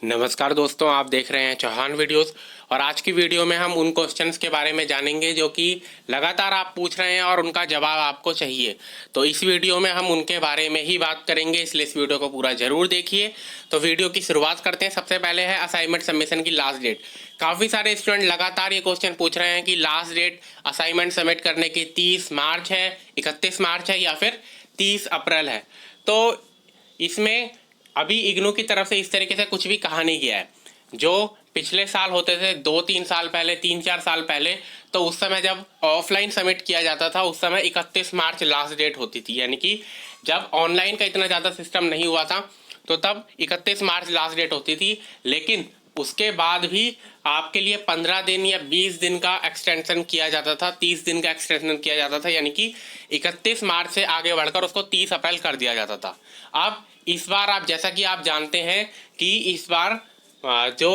नमस्कार दोस्तों, आप देख रहे हैं चौहान वीडियोस। और आज की वीडियो में हम उन क्वेश्चंस के बारे में जानेंगे जो कि लगातार आप पूछ रहे हैं और उनका जवाब आपको चाहिए। तो इस वीडियो में हम उनके बारे में ही बात करेंगे, इसलिए इस वीडियो को पूरा ज़रूर देखिए। तो वीडियो की शुरुआत करते हैं। सबसे पहले है असाइनमेंट सबमिशन की लास्ट डेट। काफ़ी सारे स्टूडेंट लगातार ये क्वेश्चन पूछ रहे हैं कि लास्ट डेट असाइनमेंट सबमिट करने की 30 मार्च है, 31 मार्च है या फिर 30 अप्रैल है। तो इसमें अभी इग्नू की तरफ से इस तरीके से कुछ भी कहा नहीं गया है। जो पिछले साल होते थे 2-3 साल पहले, 3-4 साल पहले, तो उस समय जब ऑफलाइन सबमिट किया जाता था उस समय 31 मार्च लास्ट डेट होती थी। यानी कि जब ऑनलाइन का इतना ज़्यादा सिस्टम नहीं हुआ था तो तब 31 मार्च लास्ट डेट होती थी। लेकिन उसके बाद भी आपके लिए 15 दिन या 20 दिन का एक्सटेंशन किया जाता था, 30 दिन का एक्सटेंशन किया जाता था। यानी कि 31 मार्च से आगे बढ़कर उसको 30 अप्रैल कर दिया जाता था। अब इस बार आप जैसा कि आप जानते हैं कि इस बार जो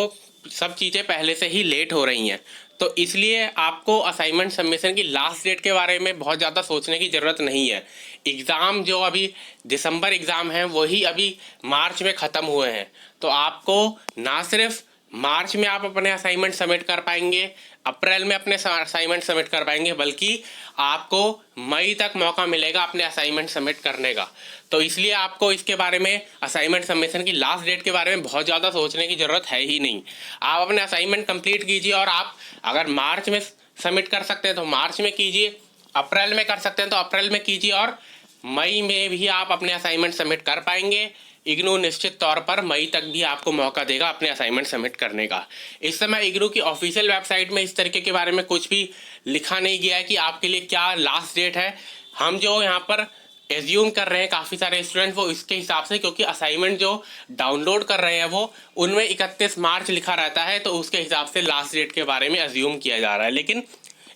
सब चीज़ें पहले से ही लेट हो रही हैं, तो इसलिए आपको असाइनमेंट सबमिशन की लास्ट डेट के बारे में बहुत ज़्यादा सोचने की ज़रूरत नहीं है। एग्ज़ाम जो अभी दिसंबर एग्ज़ाम है वही अभी मार्च में ख़त्म हुए हैं। तो आपको ना सिर्फ मार्च में आप अपने असाइनमेंट सबमिट कर पाएंगे, अप्रैल में अपने असाइनमेंट सबमिट कर पाएंगे, बल्कि आपको मई तक मौका मिलेगा अपने असाइनमेंट सबमिट करने का। तो इसलिए आपको इसके बारे में, असाइनमेंट सबमिशन की लास्ट डेट के बारे में बहुत ज़्यादा सोचने की ज़रूरत है ही नहीं। आप अपने असाइनमेंट कंप्लीट कीजिए और आप अगर मार्च में सबमिट कर सकते हैं तो मार्च में कीजिए, अप्रैल में कर सकते हैं तो अप्रैल में कीजिए, और मई में भी आप अपने असाइनमेंट सबमिट कर पाएंगे। इग्नू निश्चित तौर पर मई तक भी आपको मौका देगा अपने असाइनमेंट सबमिट करने का। इस समय इग्नू की ऑफिशियल वेबसाइट में इस तरीके के बारे में कुछ भी लिखा नहीं गया है कि आपके लिए क्या लास्ट डेट है। हम जो यहाँ पर एज्यूम कर रहे हैं काफ़ी सारे स्टूडेंट, वो इसके हिसाब से, क्योंकि असाइनमेंट जो डाउनलोड कर रहे हैं वो उनमें 31 मार्च लिखा रहता है, तो उसके हिसाब से लास्ट डेट के बारे में एज्यूम किया जा रहा है। लेकिन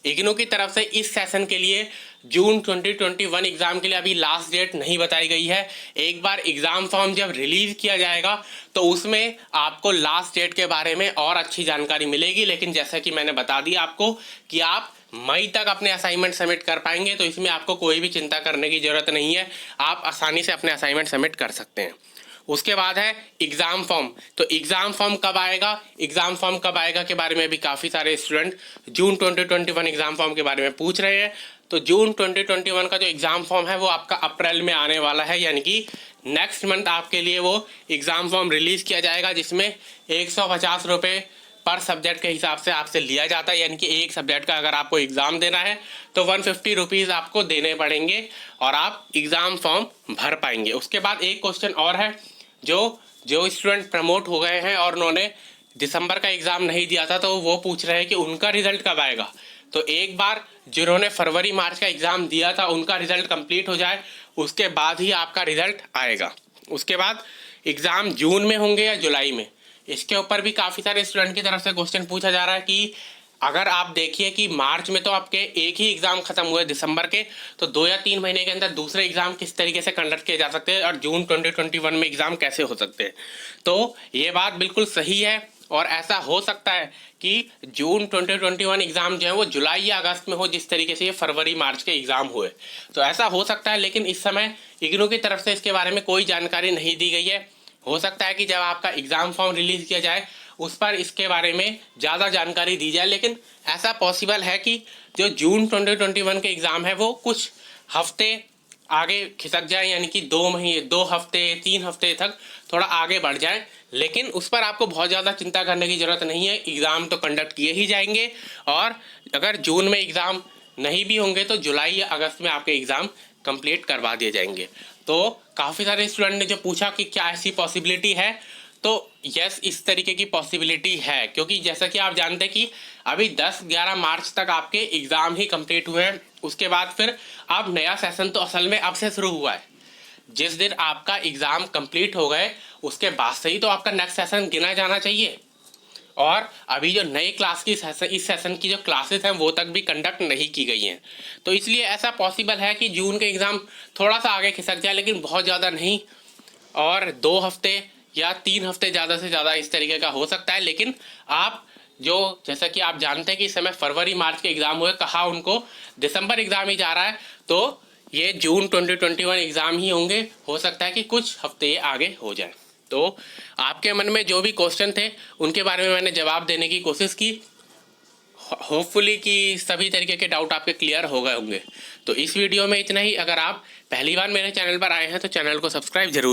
इग्नू की तरफ से इस सेशन के लिए जून 2021 एग्ज़ाम के लिए अभी लास्ट डेट नहीं बताई गई है। एक बार एग्ज़ाम फॉर्म जब रिलीज़ किया जाएगा तो उसमें आपको लास्ट डेट के बारे में और अच्छी जानकारी मिलेगी। लेकिन जैसा कि मैंने बता दिया आपको कि आप मई तक अपने असाइनमेंट सबमिट कर पाएंगे, तो इसमें आपको कोई भी चिंता करने की ज़रूरत नहीं है। आप आसानी से अपने असाइनमेंट सबमिट कर सकते हैं। उसके बाद है एग्ज़ाम फॉर्म। तो एग्ज़ाम फॉर्म कब आएगा, एग्ज़ाम फॉर्म कब आएगा के बारे में भी काफ़ी सारे स्टूडेंट जून 2021 एग्ज़ाम फॉर्म के बारे में पूछ रहे हैं। तो जून 2021 का जो एग्ज़ाम फॉर्म है वो आपका अप्रैल में आने वाला है। यानी कि नेक्स्ट मंथ आपके लिए वो एग्ज़ाम फॉर्म रिलीज़ किया जाएगा, जिसमें 150 रुपये पर सब्जेक्ट के हिसाब से आपसे लिया जाता है। यानी कि एक सब्जेक्ट का अगर आपको एग्ज़ाम देना है तो 150 रुपीज़ आपको देने पड़ेंगे और आप एग्ज़ाम फॉर्म भर पाएंगे। उसके बाद एक क्वेश्चन और है, जो स्टूडेंट प्रमोट हो गए हैं और उन्होंने दिसंबर का एग्ज़ाम नहीं दिया था, तो वो पूछ रहे हैं कि उनका रिज़ल्ट कब आएगा। तो एक बार जिन्होंने फरवरी मार्च का एग्ज़ाम दिया था उनका रिज़ल्ट कंप्लीट हो जाए, उसके बाद ही आपका रिज़ल्ट आएगा। उसके बाद एग्ज़ाम जून में होंगे या जुलाई में, इसके ऊपर भी काफ़ी सारे स्टूडेंट की तरफ से क्वेश्चन पूछा जा रहा है कि अगर आप देखिए कि मार्च में तो आपके एक ही एग्ज़ाम खत्म हुए दिसंबर के, तो 2 या 3 महीने के अंदर दूसरे एग्ज़ाम किस तरीके से कंडक्ट किए जा सकते हैं और जून 2021 में एग्ज़ाम कैसे हो सकते हैं। तो ये बात बिल्कुल सही है और ऐसा हो सकता है कि जून 2021 एग्ज़ाम जो है वो जुलाई या अगस्त में हो, जिस तरीके से ये फरवरी मार्च के एग्ज़ाम हुए। तो ऐसा हो सकता है, लेकिन इस समय इग्नू की तरफ से इसके बारे में कोई जानकारी नहीं दी गई है। हो सकता है कि जब आपका एग्ज़ाम फॉर्म रिलीज़ किया जाए उस पर इसके बारे में ज़्यादा जानकारी दी जाए। लेकिन ऐसा पॉसिबल है कि जो जून 2021 के एग्ज़ाम है वो कुछ हफ्ते आगे खिसक जाए, यानी कि 2 महीने, 2 हफ्ते, 3 हफ्ते तक थोड़ा आगे बढ़ जाए। लेकिन उस पर आपको बहुत ज़्यादा चिंता करने की ज़रूरत नहीं है। एग्ज़ाम तो कंडक्ट किए ही जाएंगे, और अगर जून में एग्ज़ाम नहीं भी होंगे तो जुलाई या अगस्त में आपके एग्ज़ाम कंप्लीट करवा दिए जाएंगे। तो काफ़ी सारे स्टूडेंट ने जो पूछा कि क्या ऐसी पॉसिबिलिटी है, तो यस, इस तरीके की पॉसिबिलिटी है, क्योंकि जैसा कि आप जानते हैं कि अभी 10-11 मार्च तक आपके एग्ज़ाम ही कंप्लीट हुए हैं। उसके बाद फिर अब नया सेशन तो असल में अब से शुरू हुआ है। जिस दिन आपका एग्ज़ाम कंप्लीट हो गए उसके बाद से ही तो आपका नेक्स्ट सेशन गिना जाना चाहिए। और अभी जो नई क्लास की इस सेशन की जो क्लासेस हैं वो तक भी कंडक्ट नहीं की गई हैं। तो इसलिए ऐसा पॉसिबल है कि जून के एग्ज़ाम थोड़ा सा आगे खिसक जाए, लेकिन बहुत ज़्यादा नहीं, और 2 हफ्ते या 3 हफ्ते ज़्यादा से ज़्यादा इस तरीके का हो सकता है। लेकिन आप जो, जैसा कि आप जानते हैं कि इस समय फरवरी मार्च के एग्ज़ाम हुए, कहा उनको दिसंबर एग्ज़ाम ही जा रहा है, तो ये जून 2021 एग्ज़ाम ही होंगे। हो सकता है कि कुछ हफ्ते आगे हो जाए। तो आपके मन में जो भी क्वेश्चन थे उनके बारे में मैंने जवाब देने की कोशिश की। होपफुली कि सभी तरीके के डाउट आपके क्लियर हो गए होंगे। तो इस वीडियो में इतना ही। अगर आप पहली बार मेरे चैनल पर आए हैं तो चैनल को सब्सक्राइब जरूर